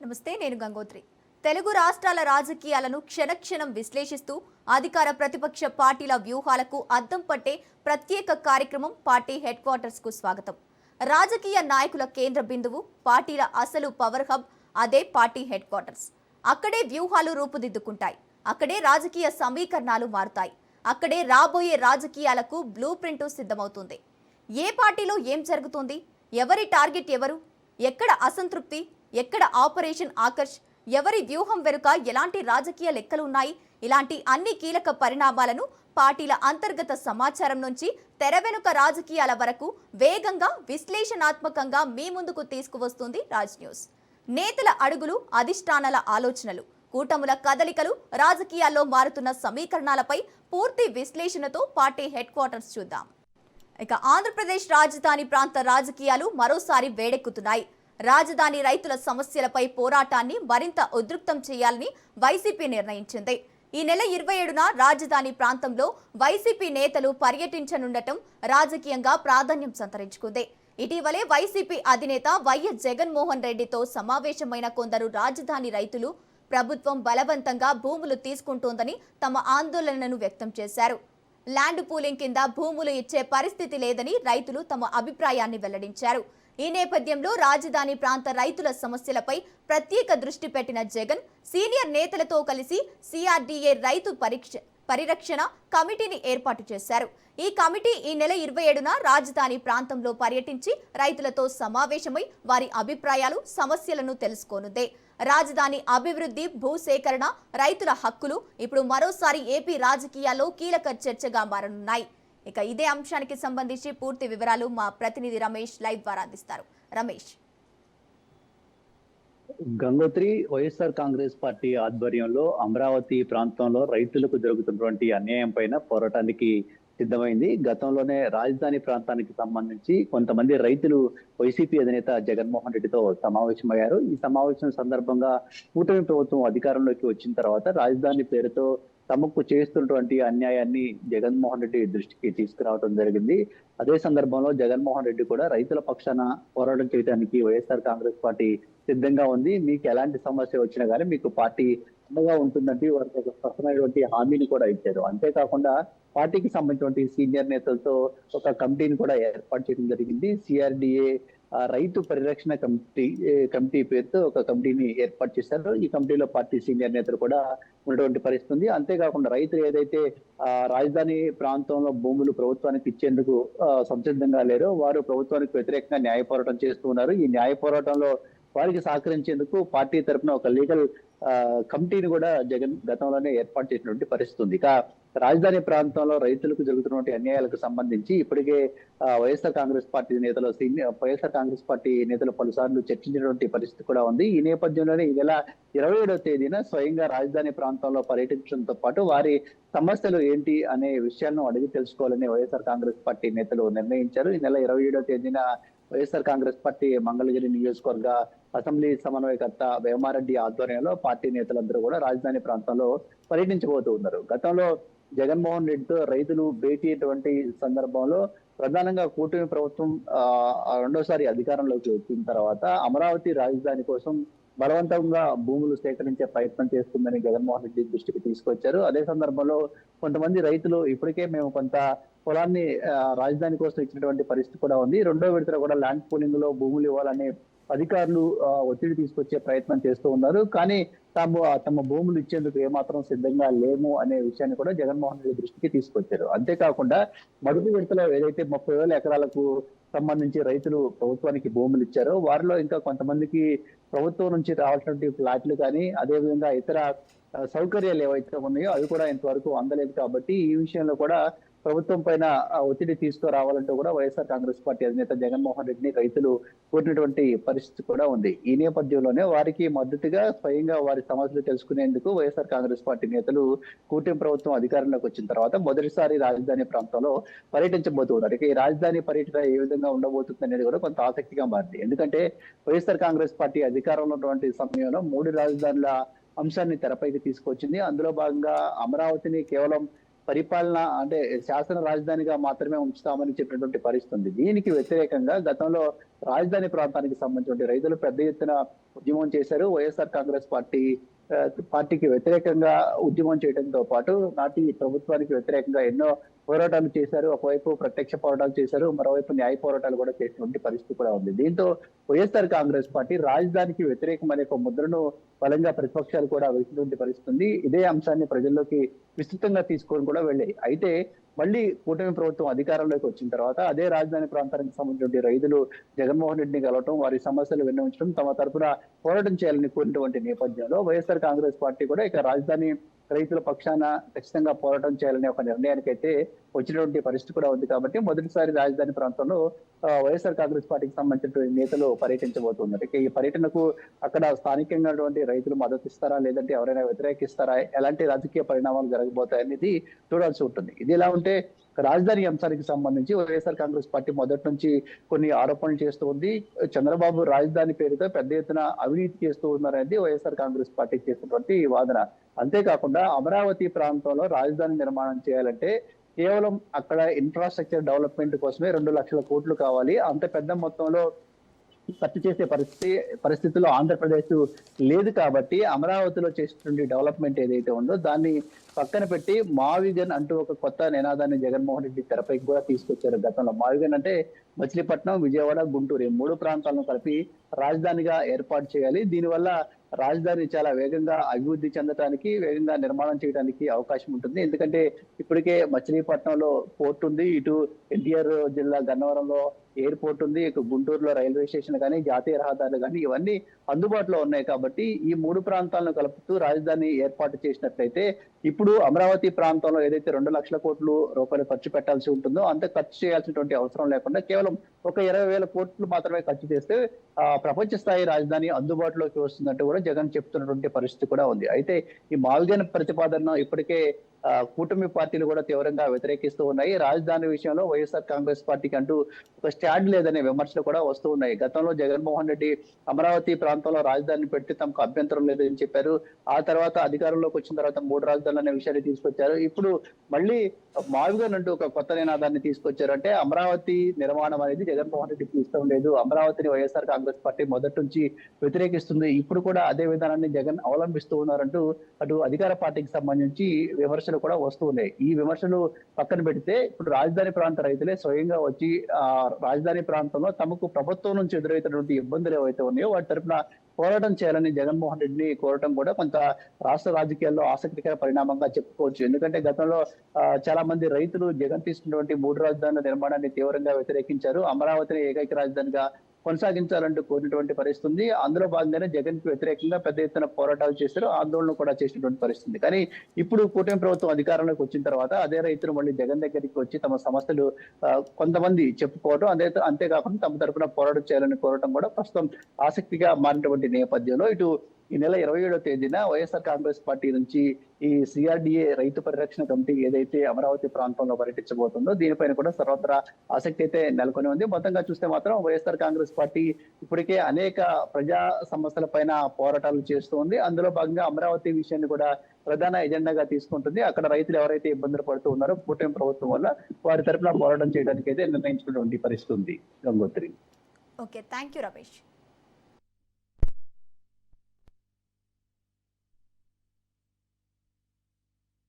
నమస్తే, నేను గంగోత్రి. తెలుగు రాష్ట్రాల రాజకీయాలను క్షణక్షణం విశ్లేషిస్తూ అధికార ప్రతిపక్ష పార్టీల వ్యూహాలకు అద్దం పట్టే ప్రత్యేక కార్యక్రమం పార్టీ హెడ్ క్వార్టర్స్ కు స్వాగతం. రాజకీయ నాయకుల కేంద్ర బిందువు, పార్టీల అసలు పవర్ హబ్ అదే పార్టీ హెడ్ క్వార్టర్స్. అక్కడే వ్యూహాలు రూపుదిద్దుకుంటాయి, అక్కడే రాజకీయ సమీకరణాలు మారుతాయి, అక్కడే రాబోయే రాజకీయాలకు బ్లూ ప్రింట్ సిద్ధమవుతుంది. ఏ పార్టీలో ఏం జరుగుతుంది, ఎవరి టార్గెట్ ఎవరు, ఎక్కడ అసంతృప్తి, ఎక్కడ ఆపరేషన్ ఆకర్ష్, ఎవరి వ్యూహం వెనుక ఎలాంటి రాజకీయ లెక్కలు ఉన్నాయి, ఇలాంటి అన్ని కీలక పరిణామాలను పార్టీల అంతర్గత సమాచారం నుంచి తెర వెనుక రాజకీయాల వరకు వేగంగా విశ్లేషణాత్మకంగా మీ ముందుకు తీసుకువస్తుంది రాజ్ న్యూస్. నేతల అడుగులు, అధిష్టానాల ఆలోచనలు, కూటముల కదలికలు, రాజకీయాల్లో మారుతున్న సమీకరణాలపై పూర్తి విశ్లేషణతో పార్టీ హెడ్ క్వార్టర్స్ చూద్దాం. ఇక ఆంధ్రప్రదేశ్ రాజధాని ప్రాంత రాజకీయాలు మరోసారి వేడెక్కుతున్నాయి. రాజధాని రైతుల సమస్యలపై పోరాటాన్ని మరింత ఉధృతం చేయాలని వైసీపీ నిర్ణయించింది. ఈ నెల 27న రాజధాని ప్రాంతంలో వైసీపీ నేతలు పర్యటించనుండటం రాజకీయంగా ప్రాధాన్యం సంతరించుకుంది. ఇటీవలే వైసీపీ అధినేత వైఎస్ జగన్మోహన్ రెడ్డితో సమావేశమైన కొందరు రాజధాని రైతులు ప్రభుత్వం బలవంతంగా భూములు తీసుకుంటోందని తమ ఆందోళనను వ్యక్తం చేశారు. ల్యాండ్ పూలింగ్ కింద భూములు ఇచ్చే పరిస్థితి లేదని రైతులు తమ అభిప్రాయాన్ని వెల్లడించారు. ఈ నేపథ్యంలో రాజధాని ప్రాంత రైతుల సమస్యలపై ప్రత్యేక దృష్టి పెట్టిన జగన్ సీనియర్ నేతలతో కలిసి సిఆర్డీఏ రైతు పరిరక్షణ కమిటీని ఏర్పాటు చేశారు. ఈ కమిటీ ఈ నెల 27న రాజధాని ప్రాంతంలో పర్యటించి రైతులతో సమావేశమై వారి అభిప్రాయాలు, సమస్యలను తెలుసుకోనుంది. రాజధాని అభివృద్ధి, భూసేకరణ, రైతుల హక్కులు ఇప్పుడు మరోసారి ఏపీ రాజకీయాల్లో కీలక చర్చగా మారనున్నాయి. ఇక ఇదే అంశానికి సంబంధించి పూర్తి వివరాలు మా ప్రతినిధి రమేష్ లైవ్ ద్వారా అందిస్తారు. రమేష్. గంగోత్రి, వైఎస్ఆర్ కాంగ్రెస్ పార్టీ ఆధ్వర్యంలో అమరావతి ప్రాంతంలో రైతులకు జరుగుతున్నటువంటి అన్యాయం పైన పోరాటానికి సిద్ధమైంది. గతంలోనే రాజధాని ప్రాంతానికి సంబంధించి కొంతమంది రైతులు వైసీపీ అధినేత జగన్మోహన్ రెడ్డితో సమావేశమయ్యారు. ఈ సమావేశం సందర్భంగా కూటమి ప్రభుత్వం అధికారంలోకి వచ్చిన తర్వాత రాజధాని పేరుతో తమకు చేస్తున్నటువంటి అన్యాయాన్ని జగన్మోహన్ రెడ్డి దృష్టికి తీసుకురావడం జరిగింది. అదే సందర్భంలో జగన్మోహన్ రెడ్డి కూడా రైతుల పక్షాన పోరాటం చేయడానికి వైఎస్ఆర్ కాంగ్రెస్ పార్టీ సిద్ధంగా ఉంది. మీకు ఎలాంటి సమస్య వచ్చినా కానీ మీకు పార్టీ అండగా ఉంటుందంటే వారికి ఒక స్పష్టమైనటువంటి హామీని కూడా ఇచ్చారు. అంతేకాకుండా పార్టీకి సంబంధించినటువంటి సీనియర్ నేతలతో ఒక కమిటీని కూడా ఏర్పాటు చేయడం జరిగింది. సిఆర్డీఏ రైతు పరిరక్షణ కమిటీ పేరుతో ఒక కమిటీని ఏర్పాటు చేశారు. ఈ కమిటీలో పార్టీ సీనియర్ నేతలు కూడా ఉన్నటువంటి పరిస్థితి ఉంది. అంతేకాకుండా రైతులు ఏదైతే రాజధాని ప్రాంతంలో భూములు ప్రభుత్వానికి ఇచ్చేందుకు సంసిద్ధంగా లేరో వారు ప్రభుత్వానికి వ్యతిరేకంగా న్యాయ పోరాటం చేస్తూ ఉన్నారు. ఈ న్యాయ పోరాటంలో వారికి సహకరించేందుకు పార్టీ తరఫున ఒక లీగల్ కమిటీని కూడా జగన్ గతంలోనే ఏర్పాటు చేసినటువంటి పరిస్థితి ఉంది. ఇక రాజధాని ప్రాంతంలో రైతులకు జరుగుతున్నటువంటి అన్యాయాలకు సంబంధించి ఇప్పటికే వైఎస్ఆర్ కాంగ్రెస్ పార్టీ నేతలు పలుసార్లు చర్చించినటువంటి పరిస్థితి కూడా ఉంది. ఈ నేపథ్యంలోనే ఈ నెల 27వ తేదీన స్వయంగా రాజధాని ప్రాంతంలో పర్యటించడంతో పాటు వారి సమస్యలు ఏంటి అనే విషయాలను అడిగి తెలుసుకోవాలని వైఎస్ఆర్ కాంగ్రెస్ పార్టీ నేతలు నిర్ణయించారు. ఈ నెల 27వ తేదీన వైఎస్ఆర్ కాంగ్రెస్ పార్టీ మంగళగిరి నియోజకవర్గ అసెంబ్లీ సమన్వయకర్త వేమారెడ్డి ఆధ్వర్యంలో పార్టీ నేతలందరూ కూడా రాజధాని ప్రాంతంలో పర్యటించబోతూ ఉన్నారు. గతంలో జగన్మోహన్ రెడ్డితో రైతులు భేటీ అటువంటి సందర్భంలో ప్రధానంగా కూటమి ప్రభుత్వం రెండోసారి అధికారంలోకి వచ్చిన తర్వాత అమరావతి రాజధాని కోసం బలవంతంగా భూములు సేకరించే ప్రయత్నం చేస్తుందని జగన్మోహన్ రెడ్డి దృష్టికి తీసుకొచ్చారు. అదే సందర్భంలో కొంతమంది రైతులు ఇప్పటికే మేము కొంత పొలాన్ని రాజధాని కోసం ఇచ్చినటువంటి పరిస్థితి కూడా ఉంది. రెండో విడత కూడా ల్యాండ్ పూలింగ్ లో భూములు ఇవ్వాలని అధికారులు ఒత్తిడి తీసుకొచ్చే ప్రయత్నం చేస్తూ ఉన్నారు. కానీ తమ భూములు ఇచ్చేందుకు ఏమాత్రం సిద్ధంగా లేము అనే విషయాన్ని కూడా జగన్మోహన్ రెడ్డి దృష్టికి తీసుకొచ్చారు. అంతేకాకుండా మొదటి విడతలో ఏదైతే 30,000 ఎకరాలకు సంబంధించి రైతులు ప్రభుత్వానికి భూములు ఇచ్చారో వారిలో ఇంకా కొంతమందికి ప్రభుత్వం నుంచి రావాల్సినటువంటి ఫ్లాట్లు కానీ అదేవిధంగా ఇతర సౌకర్యాలు ఏవైతే ఉన్నాయో అవి కూడా ఇంతవరకు అందలేదు. కాబట్టి ఈ విషయంలో కూడా ప్రభుత్వం పైన ఒత్తిడి తీసుకురావాలంటూ కూడా వైఎస్ఆర్ కాంగ్రెస్ పార్టీ అధినేత జగన్మోహన్ రెడ్డిని రైతులు కోరినటువంటి పరిస్థితి కూడా ఉంది. ఈ నేపథ్యంలోనే వారికి మద్దతుగా స్వయంగా వారి సమస్యలు తెలుసుకునేందుకు వైఎస్ఆర్ కాంగ్రెస్ పార్టీ నేతలు కూటమి ప్రభుత్వం అధికారంలోకి వచ్చిన తర్వాత మొదటిసారి రాజధాని ప్రాంతంలో పర్యటించబోతున్నారు. ఇక ఈ రాజధాని పర్యటన ఏ విధంగా ఉండబోతుంది అనేది కూడా కొంత ఆసక్తిగా మారింది. ఎందుకంటే వైఎస్ఆర్ కాంగ్రెస్ పార్టీ అధికారంలో ఉన్నటువంటి సమయంలో 3 రాజధానుల అంశాన్ని తెరపైకి తీసుకొచ్చింది. అందులో భాగంగా అమరావతిని కేవలం పరిపాలన అంటే శాసన రాజధానిగా మాత్రమే ఉంచుతామని చెప్పినటువంటి పరిస్థితి ఉంది. దీనికి వ్యతిరేకంగా గతంలో రాజధాని ప్రాంతానికి సంబంధించిన రైతులు పెద్ద ఎత్తున ఉద్యమం చేశారు. వైఎస్ఆర్ కాంగ్రెస్ పార్టీకి వ్యతిరేకంగా ఉద్యమం చేయడంతో పాటు నాటి ప్రభుత్వానికి వ్యతిరేకంగా ఎన్నో పోరాటాలు చేశారు. ఒకవైపు ప్రత్యక్ష పోరాటాలు చేశారు, మరోవైపు న్యాయ పోరాటాలు కూడా చేసినటువంటి పరిస్థితి కూడా ఉంది. దీంతో వైఎస్ఆర్ కాంగ్రెస్ పార్టీ రాజధానికి వ్యతిరేకమనే ఒక ముద్రను బలంగా ప్రతిపక్షాలు కూడా వేసినటువంటి పరిస్థితి ఉంది. ఇదే అంశాన్ని ప్రజల్లోకి విస్తృతంగా తీసుకొని కూడా వెళ్ళాయి. అయితే మళ్ళీ కూటమి ప్రభుత్వం అధికారంలోకి వచ్చిన తర్వాత అదే రాజధాని ప్రాంతానికి సంబంధించిన రైతులు జగన్మోహన్ రెడ్డిని కలవటం, వారి సమస్యలు విన్నవించడం, తమ తరపున పోరాటం చేయాలని కోరినటువంటి నేపథ్యంలో వైఎస్ఆర్ కాంగ్రెస్ పార్టీ కూడా ఇక రాజధాని రైతుల పక్షాన ఖచ్చితంగా పోరాటం చేయాలనే ఒక నిర్ణయానికి అయితే వచ్చినటువంటి పరిస్థితి కూడా ఉంది. కాబట్టి మొదటిసారి రాజధాని ప్రాంతంలో వైఎస్ఆర్ కాంగ్రెస్ పార్టీకి సంబంధించినటువంటి నేతలు పర్యటించబోతున్నారు. ఇక ఈ పర్యటనకు అక్కడ స్థానికంగా రైతులు మద్దతు ఇస్తారా, లేదంటే ఎవరైనా వ్యతిరేకిస్తారా, ఎలాంటి రాజకీయ పరిణామాలు జరగబోతాయనేది చూడాల్సి ఉంటుంది. ఇది ఎలా ఉంటే రాజధాని అంశానికి సంబంధించి వైఎస్ఆర్ కాంగ్రెస్ పార్టీ మొదటి నుంచి కొన్ని ఆరోపణలు చేస్తూ ఉంది. చంద్రబాబు రాజధాని పేరుతో పెద్ద ఎత్తున అవినీతి చేస్తూ ఉన్నారనేది వైఎస్ఆర్ కాంగ్రెస్ పార్టీ చేసినటువంటి వాదన. అంతేకాకుండా అమరావతి ప్రాంతంలో రాజధాని నిర్మాణం చేయాలంటే కేవలం అక్కడ ఇన్ఫ్రాస్ట్రక్చర్ డెవలప్మెంట్ కోసమే 2 లక్షల కోట్లు కావాలి. అంత పెద్ద మొత్తంలో ఖర్చు చేసే పరిస్థితుల్లో ఆంధ్రప్రదేశ్ లేదు. కాబట్టి అమరావతిలో చేసినటువంటి డెవలప్మెంట్ ఏదైతే ఉందో దాన్ని పక్కన పెట్టి మావిగన్ అంటూ ఒక కొత్త నినాదాన్ని జగన్మోహన్ రెడ్డి తెరపైకి కూడా తీసుకొచ్చారు. గతంలో మావిగన్ అంటే మచిలీపట్నం, విజయవాడ, గుంటూరు 3 ప్రాంతాలను కలిపి రాజధానిగా ఏర్పాటు చేయాలి. దీనివల్ల రాజధాని చాలా వేగంగా అభివృద్ధి చెందడానికి, వేగంగా నిర్మాణం చేయడానికి అవకాశం ఉంటుంది. ఎందుకంటే ఇప్పటికే మచిలీపట్నంలో పోర్ట్ ఉంది, ఇటు ఎన్టీఆర్ జిల్లా గన్నవరంలో ఎయిర్పోర్ట్ ఉంది, ఇక గుంటూరులో రైల్వే స్టేషన్ కానీ, జాతీయ రహదారులు కానీ ఇవన్నీ అందుబాటులో ఉన్నాయి. కాబట్టి ఈ 3 ప్రాంతాలను కలుపుతూ రాజధాని ఏర్పాటు చేసినట్లయితే ఇప్పుడు అమరావతి ప్రాంతంలో ఏదైతే 2 లక్షల కోట్లు రూపాయలు ఖర్చు పెట్టాల్సి ఉంటుందో అంత ఖర్చు చేయాల్సినటువంటి అవసరం లేకుండా కేవలం ఒక 20,000 కోట్లు మాత్రమే ఖర్చు చేస్తే ప్రపంచ స్థాయి రాజధాని అందుబాటులోకి వస్తుందంటూ కూడా జగన్ చెప్తున్నటువంటి పరిస్థితి కూడా ఉంది. అయితే ఈ మాల్గన్ ప్రతిపాదన ఇప్పటికే కూటమి పార్టీలు కూడా తీవ్రంగా వ్యతిరేకిస్తూ ఉన్నాయి. రాజధాని విషయంలో వైఎస్ఆర్ కాంగ్రెస్ పార్టీకి అంటూ ఒక స్టాండ్ లేదనే విమర్శలు కూడా వస్తూ ఉన్నాయి. గతంలో జగన్మోహన్ రెడ్డి అమరావతి ప్రాంతంలో రాజధాని పెడితే తమకు అభ్యంతరం లేదని చెప్పారు. ఆ తర్వాత అధికారంలోకి వచ్చిన తర్వాత 3 రాజధానులు అనే విషయాన్ని తీసుకొచ్చారు. ఇప్పుడు మళ్ళీ మావిగన్ అంటూ ఒక కొత్త నినాదాన్ని తీసుకొచ్చారు. అంటే అమరావతి నిర్మాణం అనేది జగన్మోహన్ రెడ్డికి ఇష్టం లేదు, అమరావతిని వైఎస్ఆర్ కాంగ్రెస్ పార్టీ మొదటి నుంచి వ్యతిరేకిస్తుంది, ఇప్పుడు కూడా అదే విధానాన్ని జగన్ అవలంబిస్తూ ఉన్నారంటూ అటు అధికార పార్టీకి సంబంధించి విమర్శలు కూడా వస్తూ ఉన్నాయి. ఈ విమర్శలు పక్కన పెడితే ఇప్పుడు రాజధాని ప్రాంత రైతులే స్వయంగా వచ్చి రాజధాని ప్రాంతంలో తమకు ప్రభుత్వం నుంచి ఎదురైనటువంటి ఇబ్బందులు ఏవైతే ఉన్నాయో వాటి తరపున పోరాటం చేయాలని జగన్మోహన్ రెడ్డిని కోరటం కూడా కొంత రాష్ట్ర రాజకీయాల్లో ఆసక్తికర పరిణామంగా చెప్పుకోవచ్చు. ఎందుకంటే గతంలో చాలా మంది రైతులు జగన్ తీసుకున్నటువంటి 3 రాజధానుల నిర్మాణాన్ని తీవ్రంగా వ్యతిరేకించారు. అమరావతిని ఏకైక రాజధానిగా కొనసాగించాలంటూ కోరినటువంటి పరిస్థితి ఉంది. అందులో భాగంగానే జగన్ కి వ్యతిరేకంగా పెద్ద ఎత్తున పోరాటాలు చేశారు, ఆందోళన కూడా చేసినటువంటి పరిస్థితి. కానీ ఇప్పుడు కూటమి ప్రభుత్వం అధికారంలోకి వచ్చిన తర్వాత అదే రైతులు మళ్ళీ జగన్ దగ్గరికి వచ్చి తమ సమస్యలు కొంతమంది చెప్పుకోవడం, అంతేకాకుండా తమ తరపున పోరాటం చేయాలని కోరటం కూడా ప్రస్తుతం ఆసక్తిగా మారినటువంటి నేపథ్యంలో ఇటు ఈ నెల 27వ తేదీన వైఎస్ఆర్ కాంగ్రెస్ పార్టీ నుంచి ఈ సిఆర్డిఏ రైతు పరిరక్షణ కమిటీ ఏదైతే అమరావతి ప్రాంతంలో పర్యటించబోతుందో దీనిపైన కూడా సర్వత్రా ఆసక్తి అయితే నెలకొని ఉంది. మొత్తంగా చూస్తే మాత్రం వైఎస్ఆర్ కాంగ్రెస్ పార్టీ ఇప్పటికే అనేక ప్రజా సమస్యల పైన పోరాటాలు చేస్తూ ఉంది. అందులో భాగంగా అమరావతి విషయాన్ని కూడా ప్రధాన ఎజెండాగా తీసుకుంటుంది. అక్కడ రైతులు ఎవరైతే ఇబ్బందులు పడుతూ ఉన్నారో కూటమి ప్రభుత్వం వల్ల వారి తరపున పోరాటం చేయడానికి అయితే నిర్ణయించుకున్నటువంటి పరిస్థితి ఉంది. Gangotri. Okay, thank you Ramesh.